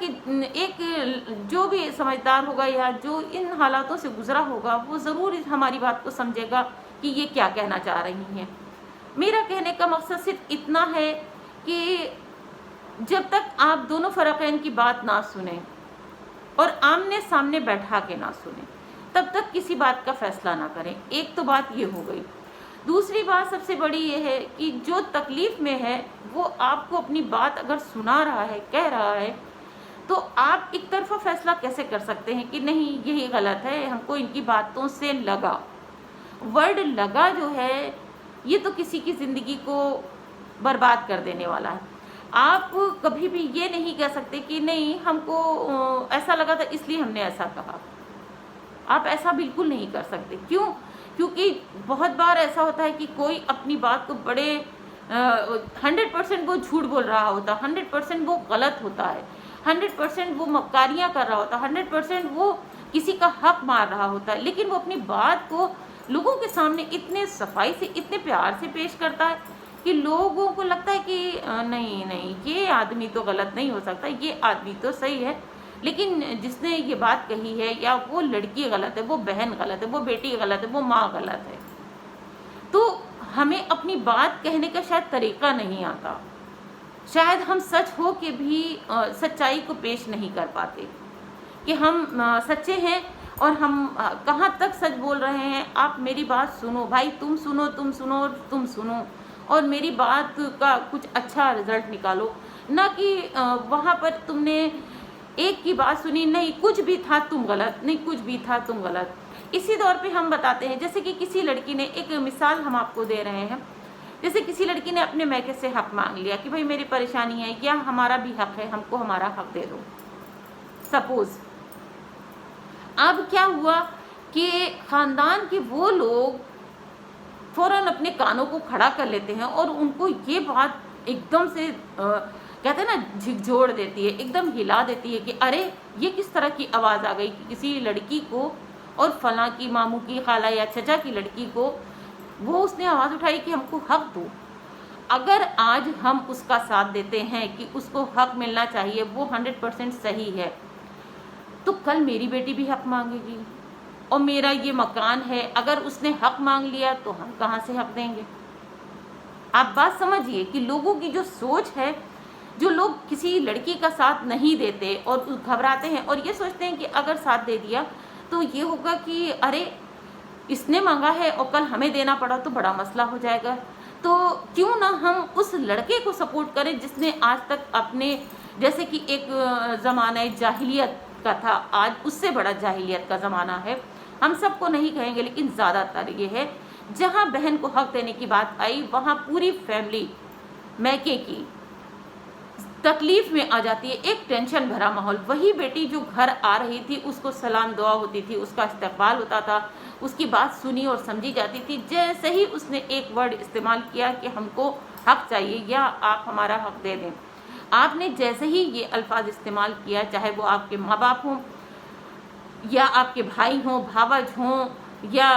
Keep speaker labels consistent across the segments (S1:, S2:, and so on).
S1: کہ ایک جو بھی سمجھدار ہوگا یا جو ان حالاتوں سے گزرا ہوگا وہ ضرور ہماری بات کو سمجھے گا کہ یہ کیا کہنا چاہ رہی ہیں۔ میرا کہنے کا مقصد صرف اتنا ہے کہ جب تک آپ دونوں فریقین کی بات نہ سنیں اور آمنے سامنے بیٹھا کے نہ سنیں تب تک کسی بات کا فیصلہ نہ کریں۔ ایک تو بات یہ ہو گئی۔ دوسری بات سب سے بڑی یہ ہے کہ جو تکلیف میں ہے وہ آپ کو اپنی بات اگر سنا رہا ہے، کہہ رہا ہے، تو آپ ایک طرفہ فیصلہ کیسے کر سکتے ہیں کہ نہیں یہی غلط ہے، ہم کو ان کی باتوں سے لگا۔ ورڈ لگا جو ہے یہ تو کسی کی زندگی کو برباد کر دینے والا ہے۔ آپ کبھی بھی یہ نہیں کہہ سکتے کہ نہیں ہم کو ایسا لگا تھا اس لیے ہم نے ایسا کہا۔ آپ ایسا بالکل نہیں کر سکتے۔ کیوں؟ کیونکہ بہت بار ایسا ہوتا ہے کہ کوئی اپنی بات کو بڑے 100% وہ جھوٹ بول رہا ہوتا، 100% وہ غلط ہوتا ہے، 100% وہ مکاریاں کر رہا ہوتا، 100% وہ کسی کا حق مار رہا ہوتا ہے، لیکن وہ اپنی بات کو لوگوں کے سامنے اتنے صفائی سے، اتنے پیار سے پیش کرتا ہے کہ لوگوں کو لگتا ہے کہ نہیں یہ آدمی تو غلط نہیں ہو سکتا، یہ آدمی تو صحیح ہے، لیکن جس نے یہ بات کہی ہے یا وہ لڑکی غلط ہے، وہ بہن غلط ہے، وہ بیٹی غلط ہے، وہ ماں غلط ہے۔ تو ہمیں اپنی بات کہنے کا شاید طریقہ نہیں آتا، شاید ہم سچ ہو کے بھی سچائی کو پیش نہیں کر پاتے کہ ہم سچے ہیں اور ہم کہاں تک سچ بول رہے ہیں۔ آپ میری بات سنو بھائی، تم سنو اور تم سنو اور میری بات کا کچھ اچھا رزلٹ نکالو، نہ کہ وہاں پر تم نے ایک کی بات سنی، نہیں کچھ بھی تھا تم غلط، نہیں کچھ بھی تھا تم غلط۔ اسی طور پہ ہم بتاتے ہیں، جیسے کہ کسی لڑکی نے، ایک مثال ہم آپ کو دے رہے ہیں، جیسے کسی لڑکی نے اپنے میکے سے حق مانگ لیا کہ بھائی میری پریشانی ہے یا ہمارا بھی حق ہے، ہم کو ہمارا حق دے دو۔ سپوز اب کیا ہوا کہ خاندان کے وہ لوگ فوراً اپنے کانوں کو کھڑا کر لیتے ہیں اور ان کو یہ بات ایک دم سے کہتے ہیں نا جھکجھوڑ دیتی ہے، ایک دم ہلا دیتی ہے کہ ارے یہ کس طرح کی آواز آ گئی کہ کسی لڑکی کو، اور فلاں کی ماموں کی، خالہ یا چچا کی لڑکی کو وہ اس نے آواز اٹھائی کہ ہم کو حق دو۔ اگر آج ہم اس کا ساتھ دیتے ہیں کہ اس کو حق ملنا چاہیے، وہ 100% صحیح ہے، تو کل میری بیٹی بھی حق مانگے گی، اور میرا یہ مکان ہے، اگر اس نے حق مانگ لیا تو ہم کہاں سے حق دیں گے؟ آپ بات سمجھیے کہ لوگوں کی جو سوچ ہے، جو لوگ کسی لڑکی کا ساتھ نہیں دیتے اور گھبراتے ہیں اور یہ سوچتے ہیں کہ اگر ساتھ دے دیا تو یہ ہوگا کہ ارے اس نے مانگا ہے اور کل ہمیں دینا پڑا تو بڑا مسئلہ ہو جائے گا، تو کیوں نہ ہم اس لڑکے کو سپورٹ کریں جس نے آج تک اپنے، جیسے کہ ایک زمانہ جاہلیت کا تھا، آج اس سے بڑا جاہلیت کا زمانہ ہے، ہم سب کو نہیں کہیں گے لیکن زیادہ تر یہ ہے، جہاں بہن کو حق دینے کی بات آئی وہاں پوری فیملی میکے کی تکلیف میں آ جاتی ہے، ایک ٹینشن بھرا ماحول۔ وہی بیٹی جو گھر آ رہی تھی اس کو سلام دعا ہوتی تھی، اس کا استقبال ہوتا تھا، اس کی بات سنی اور سمجھی جاتی تھی، جیسے ہی اس نے ایک ورڈ استعمال کیا کہ ہم کو حق چاہیے یا آپ ہمارا حق دے دیں، آپ نے جیسے ہی یہ الفاظ استعمال کیا، چاہے وہ آپ کے ماں باپ ہوں یا آپ کے بھائی ہوں، بھاوج ہوں یا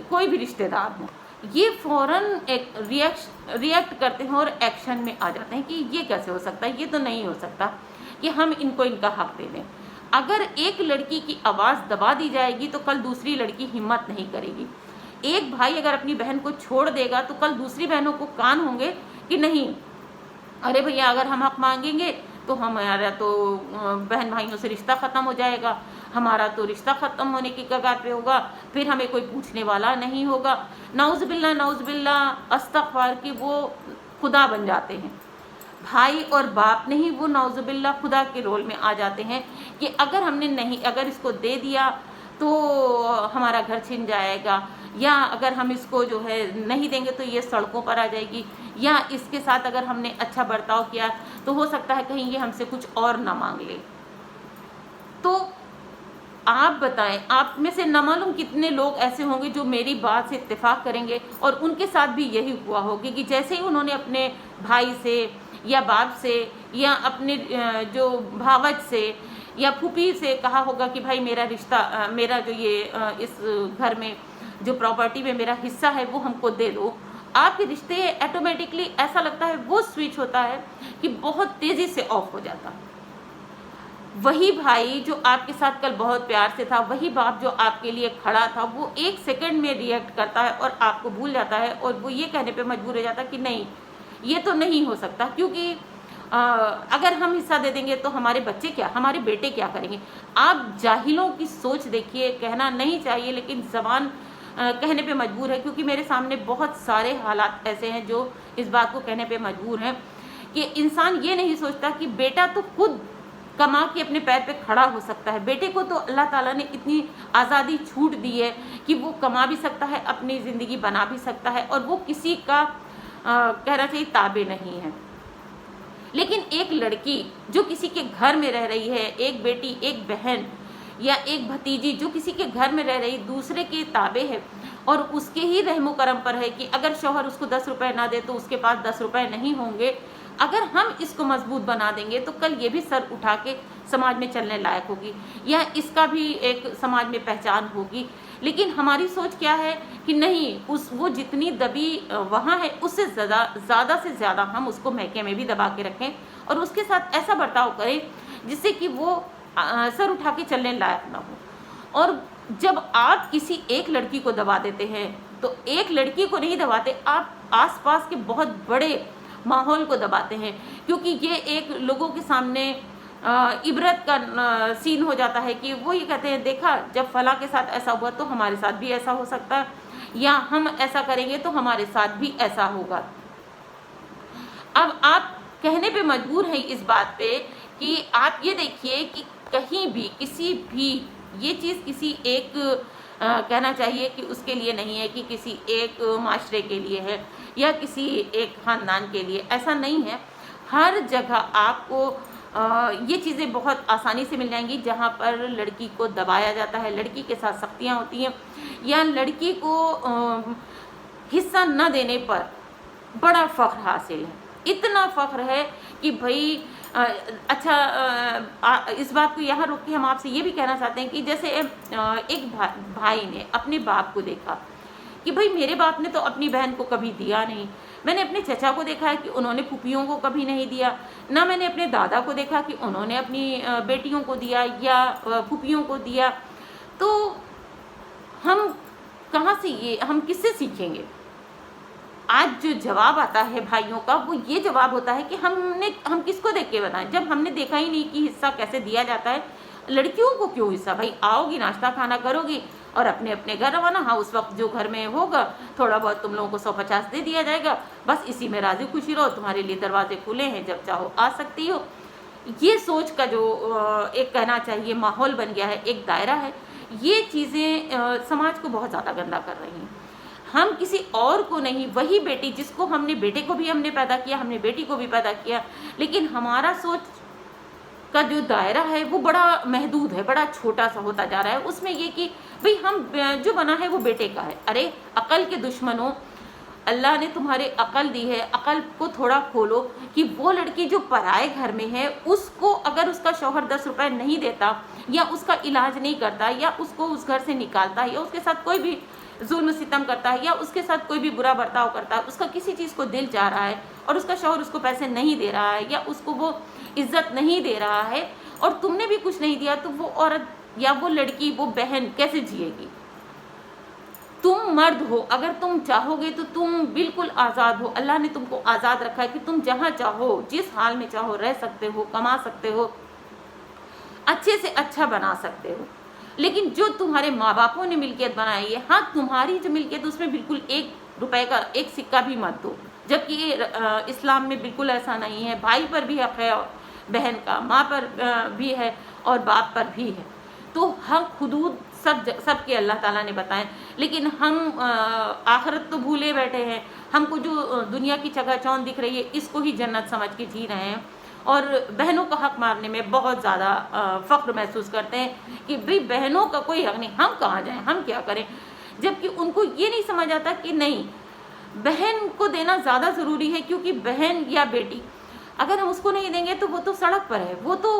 S1: کوئی بھی رشتہ دار ہوں، یہ فوراً ایک ریئیکٹ کرتے ہیں اور ایکشن میں آ جاتے ہیں کہ یہ کیسے ہو سکتا ہے، یہ تو نہیں ہو سکتا کہ ہم ان کو ان کا حق دے دیں۔ اگر ایک لڑکی کی آواز دبا دی جائے گی تو کل دوسری لڑکی ہمت نہیں کرے گی۔ ایک بھائی اگر اپنی بہن کو چھوڑ دے گا تو کل دوسری بہنوں کو کان ہوں گے کہ نہیں، ارے بھیا اگر ہم حق مانگیں گے تو ہمارا تو بہن بھائیوں سے رشتہ ختم ہو جائے گا، ہمارا تو رشتہ ختم ہونے کی کگار پہ ہوگا، پھر ہمیں کوئی پوچھنے والا نہیں ہوگا۔ نعوذ باللہ استغفار کہ وہ خدا بن جاتے ہیں، بھائی اور باپ نہیں، وہ نعوذ باللہ خدا کے رول میں آ جاتے ہیں کہ اگر ہم نے نہیں، اگر اس کو دے دیا تو ہمارا گھر چھن جائے گا، یا اگر ہم اس کو جو ہے نہیں دیں گے تو یہ سڑکوں پر آ جائے گی، یا اس کے ساتھ اگر ہم نے اچھا برتاؤ کیا تو ہو سکتا ہے کہیں یہ ہم سے کچھ اور نہ مانگ لے۔ تو آپ بتائیں، آپ میں سے نہ معلوم کتنے لوگ ایسے ہوں گے جو میری بات سے اتفاق کریں گے، اور ان کے ساتھ بھی یہی ہوا ہوگا کہ جیسے ہی انہوں نے اپنے بھائی سے یا باپ سے یا اپنے جو بھاوج سے یا پھوپھی سے کہا ہوگا کہ بھائی میرا رشتہ، میرا جو یہ اس گھر میں جو پراپرٹی میں میرا حصہ ہے وہ ہم کو دے دو، آپ کے رشتے ایٹومیٹکلی ایسا لگتا ہے وہ سوئچ ہوتا ہے کہ بہت تیزی سے آف ہو جاتا ہے۔ وہی بھائی جو آپ کے ساتھ کل بہت پیار سے تھا، وہی باپ جو آپ کے لیے کھڑا تھا، وہ ایک سیکنڈ میں ریئیکٹ کرتا ہے اور آپ کو بھول جاتا ہے، اور وہ یہ کہنے پہ مجبور ہو جاتا ہے کہ نہیں یہ تو نہیں ہو سکتا، کیونکہ اگر ہم حصہ دے دیں گے تو ہمارے بچے کیا، ہمارے بیٹے کیا کریں گے۔ آپ جاہلوں کی سوچ دیکھیے، کہنا نہیں چاہیے لیکن زبان کہنے پہ مجبور ہے، کیونکہ میرے سامنے بہت سارے حالات ایسے ہیں جو اس بات کو کہنے پہ مجبور ہیں کہ انسان یہ نہیں سوچتا کہ بیٹا تو خود کما کے اپنے پیر پہ کھڑا ہو سکتا ہے، بیٹے کو تو اللہ تعالیٰ نے اتنی آزادی چھوٹ دی ہے کہ وہ کما بھی سکتا ہے، اپنی زندگی بنا بھی سکتا ہے، اور وہ کسی کا کہنا چاہیے تابع نہیں ہے۔ لیکن ایک لڑکی جو کسی کے گھر میں رہ رہی ہے، ایک بیٹی، ایک بہن یا ایک بھتیجی جو کسی کے گھر میں رہ رہی، دوسرے کے تابع ہے، اور اس کے ہی رحم و کرم پر ہے کہ اگر شوہر اس کو 10 روپے نہ دے تو اس کے پاس 10 روپے نہیں ہوں گے، اگر ہم اس کو مضبوط بنا دیں گے تو کل یہ بھی سر اٹھا کے سماج میں چلنے لائق ہوگی، یا اس کا بھی ایک سماج میں پہچان ہوگی۔ لیکن ہماری سوچ کیا ہے کہ نہیں، وہ جتنی دبی وہاں ہے اس سے زیادہ سے زیادہ ہم اس کو میکے میں بھی دبا کے رکھیں، اور اس کے ساتھ ایسا برتاؤ کریں جس سے کہ وہ سر اٹھا کے چلنے لائق نہ ہو۔ اور جب آپ کسی ایک لڑکی کو دبا دیتے ہیں تو ایک لڑکی کو نہیں دباتے، آپ آس پاس کے بہت بڑے ماحول کو دباتے ہیں، کیونکہ یہ ایک لوگوں کے سامنے عبرت کا سین ہو جاتا ہے کہ وہ یہ کہتے ہیں دیکھا جب فلاں کے ساتھ ایسا ہوا تو ہمارے ساتھ بھی ایسا ہو سکتا ہے، یا ہم ایسا کریں گے تو ہمارے ساتھ بھی ایسا ہوگا۔ اب آپ کہنے پہ مجبور ہیں اس بات پہ کہ آپ یہ دیکھیے کہ کہیں بھی کسی بھی یہ چیز کسی ایک کہنا چاہیے کہ اس کے لیے نہیں ہے کہ کسی ایک معاشرے کے لیے ہے یا کسی ایک خاندان کے لیے، ایسا نہیں ہے۔ ہر جگہ آپ کو یہ چیزیں بہت آسانی سے مل جائیں گی جہاں پر لڑکی کو دبایا جاتا ہے، لڑکی کے ساتھ سختیاں ہوتی ہیں، یا لڑکی کو حصہ نہ دینے پر بڑا فخر حاصل ہے، اتنا فخر ہے کہ بھائی اچھا اس بات کو یہاں روک کے ہم آپ سے یہ بھی کہنا چاہتے ہیں کہ جیسے ایک بھائی نے اپنے باپ کو دیکھا کہ بھائی میرے باپ نے تو اپنی بہن کو کبھی دیا نہیں، میں نے اپنے چچا کو دیکھا ہے کہ انہوں نے پھوپھیوں کو کبھی نہیں دیا، نہ میں نے اپنے دادا کو دیکھا کہ انہوں نے اپنی بیٹیوں کو دیا یا پھوپھیوں کو دیا، تو ہم کہاں سے ہم کس سے سیکھیں گے؟ آج جو جواب آتا ہے بھائیوں کا وہ یہ جواب ہوتا ہے کہ ہم کس کو دیکھ کے بتائیں، جب ہم نے دیکھا ہی نہیں کہ حصہ کیسے دیا جاتا ہے۔ لڑکیوں کو کیوں حصہ؟ بھائی آؤ گی، ناشتہ کھانا کرو گی اور اپنے اپنے گھر روانہ، ہاں اس وقت جو گھر میں ہوگا تھوڑا بہت تم لوگوں کو 150 دے دیا جائے گا، بس اسی میں راضی خوشی رہو، تمہارے لیے دروازے کھلے ہیں، جب چاہو آ سکتی ہو۔ یہ سوچ کا جو ایک کہنا چاہیے ماحول بن گیا ہے، ایک دائرہ ہے، یہ چیزیں سماج کو بہت زیادہ گندا کر رہی ہیں۔ ہم کسی اور کو نہیں، وہی بیٹی جس کو ہم نے، بیٹے کو بھی ہم نے پیدا کیا، ہم نے بیٹی کو بھی پیدا کیا، لیکن ہمارا سوچ کا جو دائرہ ہے وہ بڑا محدود ہے، بڑا چھوٹا سا ہوتا جا رہا ہے۔ اس میں یہ کہ بھئی ہم جو بنا ہے وہ بیٹے کا ہے۔ ارے عقل کے دشمنوں، اللہ نے تمہارے عقل دی ہے، عقل کو تھوڑا کھولو کہ وہ لڑکی جو پرائے گھر میں ہے اس کو اگر اس کا شوہر 10 روپے نہیں دیتا یا اس کا علاج نہیں کرتا یا اس کو اس گھر سے نکالتا ہے یا اس کے ساتھ کوئی بھی ظلم ستم کرتا ہے یا اس کے ساتھ کوئی بھی برا برتاؤ کرتا ہے، اس کا کسی چیز کو دل جا رہا ہے اور اس کا شوہر اس کو پیسے نہیں دے رہا ہے یا اس کو وہ عزت نہیں دے رہا ہے اور تم نے بھی کچھ نہیں دیا، تو وہ عورت یا وہ لڑکی، وہ بہن کیسے جیے گی؟ تم مرد ہو، اگر تم چاہو گے تو تم بالکل آزاد ہو، اللہ نے تم کو آزاد رکھا ہے کہ تم جہاں چاہو جس حال میں چاہو رہ سکتے ہو، کما سکتے ہو، اچھے سے اچھا بنا سکتے ہو۔ لیکن جو تمہارے ماں باپوں نے ملکیت بنائی ہے، ہاں تمہاری جو ملکیت اس میں بالکل 1 روپے کا 1 سکہ بھی مت دو، جبکہ اسلام میں بالکل ایسا نہیں ہے۔ بھائی پر بھی حق ہے، بہن کا، ماں پر بھی ہے اور باپ پر بھی ہے، تو حق حدود سب کے اللہ تعالیٰ نے بتائیں، لیکن ہم آخرت تو بھولے بیٹھے ہیں، ہم کو جو دنیا کی چگا چوند دکھ رہی ہے اس کو ہی جنت سمجھ کے جی رہے ہیں، اور بہنوں کا حق مارنے میں بہت زیادہ فخر محسوس کرتے ہیں کہ بھئی بہنوں کا کوئی حق نہیں، ہم کہاں جائیں، ہم کیا کریں، جبکہ ان کو یہ نہیں سمجھ آتا کہ نہیں، بہن کو دینا زیادہ ضروری ہے، کیونکہ بہن یا بیٹی اگر ہم اس کو نہیں دیں گے تو وہ تو سڑک پر ہے، وہ تو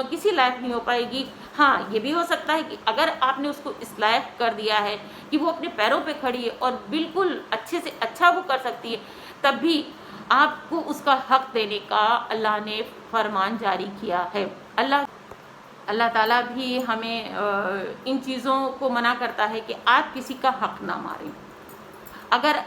S1: کسی لائق نہیں ہو پائے گی۔ ہاں یہ بھی ہو سکتا ہے کہ اگر آپ نے اس کو اس لائق کر دیا ہے کہ وہ اپنے پیروں پہ کھڑی ہے اور بالکل اچھے سے اچھا وہ کر سکتی ہے، تب بھی آپ کو اس کا حق دینے کا اللہ نے فرمان جاری کیا ہے۔ اللہ اللہ تعالیٰ بھی ہمیں ان چیزوں کو منع کرتا ہے کہ آپ کسی کا حق نہ ماریں. اگر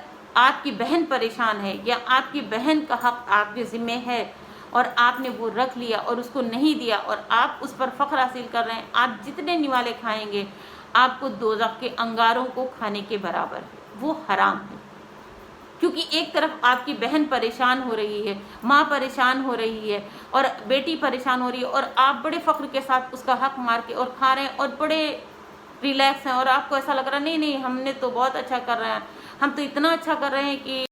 S1: آپ کی بہن پریشان ہے یا آپ کی بہن کا حق آپ کے ذمہ ہے اور آپ نے وہ رکھ لیا اور اس کو نہیں دیا اور آپ اس پر فخر حاصل کر رہے ہیں، آپ جتنے نوالے کھائیں گے آپ کو دوزخ کے انگاروں کو کھانے کے برابر ہے، وہ حرام ہے. کیونکہ ایک طرف آپ کی بہن پریشان ہو رہی ہے، ماں پریشان ہو رہی ہے اور بیٹی پریشان ہو رہی ہے، اور آپ بڑے فخر کے ساتھ اس کا حق مار کے اور کھا رہے ہیں اور بڑے ریلیکس ہیں، اور آپ کو ایسا لگ رہا ہے نہیں نہیں ہم نے تو بہت اچھا کر رہے ہیں، ہم تو اتنا اچھا کر رہے ہیں کہ